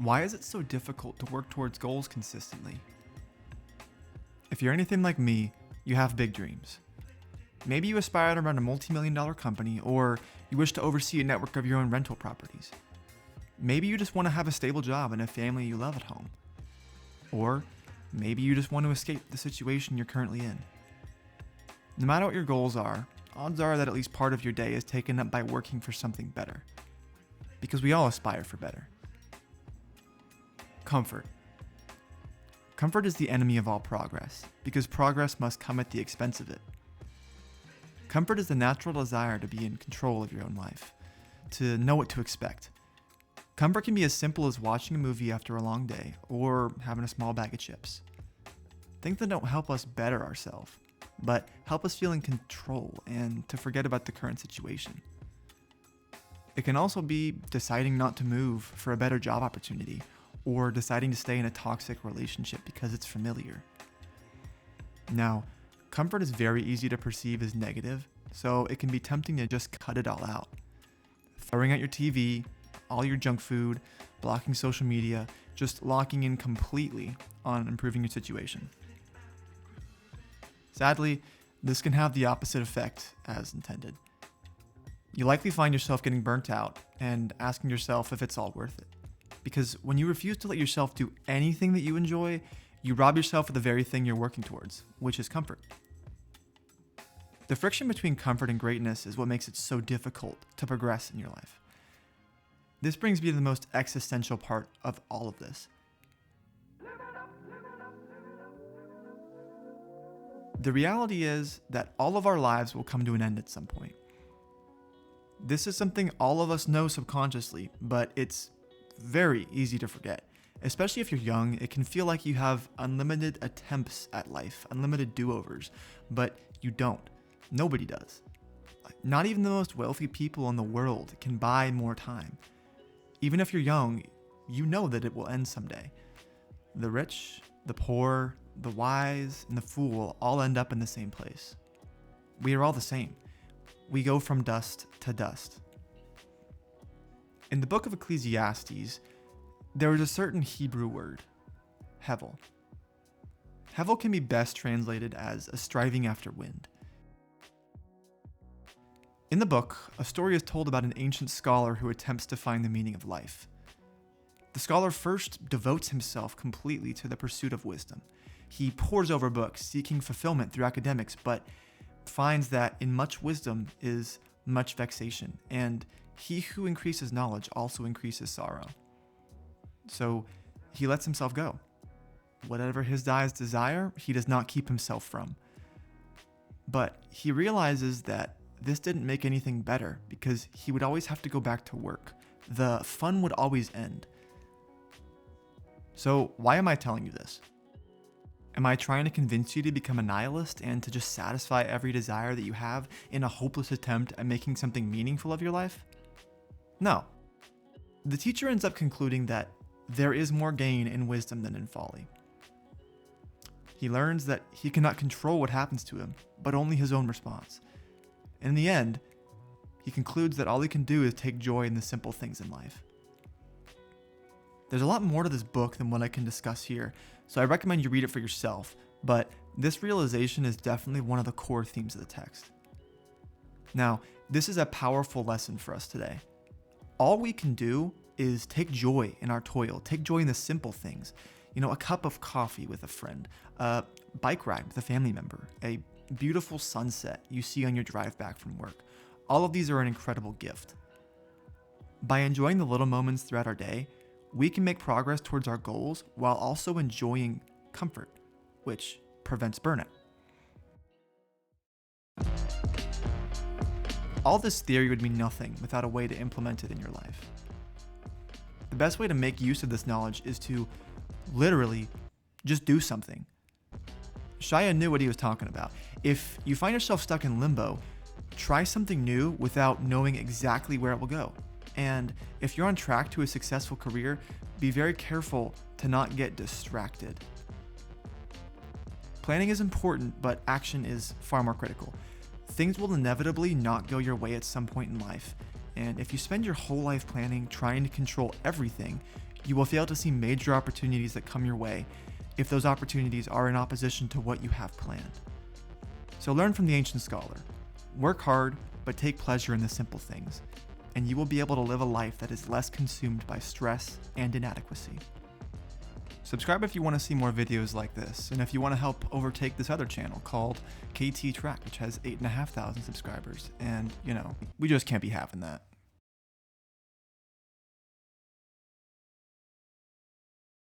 Why is it so difficult to work towards goals consistently? If you're anything like me, you have big dreams. Maybe you aspire to run a multi-million-dollar company, or you wish to oversee a network of your own rental properties. Maybe you just want to have a stable job and a family you love at home. Or maybe you just want to escape the situation you're currently in. No matter what your goals are, odds are that at least part of your day is taken up by working for something better. Because we all aspire for better. Comfort. Comfort is the enemy of all progress, because progress must come at the expense of it. Comfort is the natural desire to be in control of your own life, to know what to expect. Comfort can be as simple as watching a movie after a long day, or having a small bag of chips. Things that don't help us better ourselves, but help us feel in control and to forget about the current situation. It can also be deciding not to move for a better job opportunity, or deciding to stay in a toxic relationship because it's familiar. Now, comfort is very easy to perceive as negative, so it can be tempting to just cut it all out. Throwing out your TV, all your junk food, blocking social media, just locking in completely on improving your situation. Sadly, this can have the opposite effect as intended. You likely find yourself getting burnt out and asking yourself if it's all worth it. Because when you refuse to let yourself do anything that you enjoy, you rob yourself of the very thing you're working towards, which is comfort. The friction between comfort and greatness is what makes it so difficult to progress in your life. This brings me to the most existential part of all of this. The reality is that all of our lives will come to an end at some point. This is something all of us know subconsciously, but it's very easy to forget. Especially if you're young, it can feel like you have unlimited attempts at life, unlimited do-overs, but you don't. Nobody does. Not even the most wealthy people in the world can buy more time. Even if you're young, you know that it will end someday. The rich, the poor, the wise, and the fool all end up in the same place. We are all the same. We go from dust to dust. In the book of Ecclesiastes, there is a certain Hebrew word, hevel. Hevel can be best translated as a striving after wind. In the book, a story is told about an ancient scholar who attempts to find the meaning of life. The scholar first devotes himself completely to the pursuit of wisdom. He pores over books, seeking fulfillment through academics, but finds that in much wisdom is much vexation, and he who increases knowledge also increases sorrow. So he lets himself go. Whatever his eyes desire, he does not keep himself from. But he realizes that this didn't make anything better because he would always have to go back to work. The fun would always end. So why am I telling you this? Am I trying to convince you to become a nihilist and to just satisfy every desire that you have in a hopeless attempt at making something meaningful of your life? No. The teacher ends up concluding that there is more gain in wisdom than in folly. He learns that he cannot control what happens to him, but only his own response. In the end, he concludes that all he can do is take joy in the simple things in life. There's a lot more to this book than what I can discuss here, so I recommend you read it for yourself, but this realization is definitely one of the core themes of the text. Now, this is a powerful lesson for us today. All we can do is take joy in our toil, take joy in the simple things. A cup of coffee with a friend, a bike ride with a family member, a beautiful sunset you see on your drive back from work. All of these are an incredible gift. By enjoying the little moments throughout our day, we can make progress towards our goals while also enjoying comfort, which prevents burnout. All this theory would mean nothing without a way to implement it in your life. The best way to make use of this knowledge is to literally just do something. Shia knew what he was talking about. If you find yourself stuck in limbo, try something new without knowing exactly where it will go. And if you're on track to a successful career, be very careful to not get distracted. Planning is important, but action is far more critical. Things will inevitably not go your way at some point in life, and if you spend your whole life planning, trying to control everything, You will fail to see major opportunities that come your way if those opportunities are in opposition to what you have planned. So learn from the ancient scholar. Work hard, but take pleasure in the simple things, and you will be able to live a life that is less consumed by stress and inadequacy. Subscribe if you want to see more videos like this, and if you want to help overtake this other channel called KT Track, which has 8,500 subscribers, and we just can't be having that.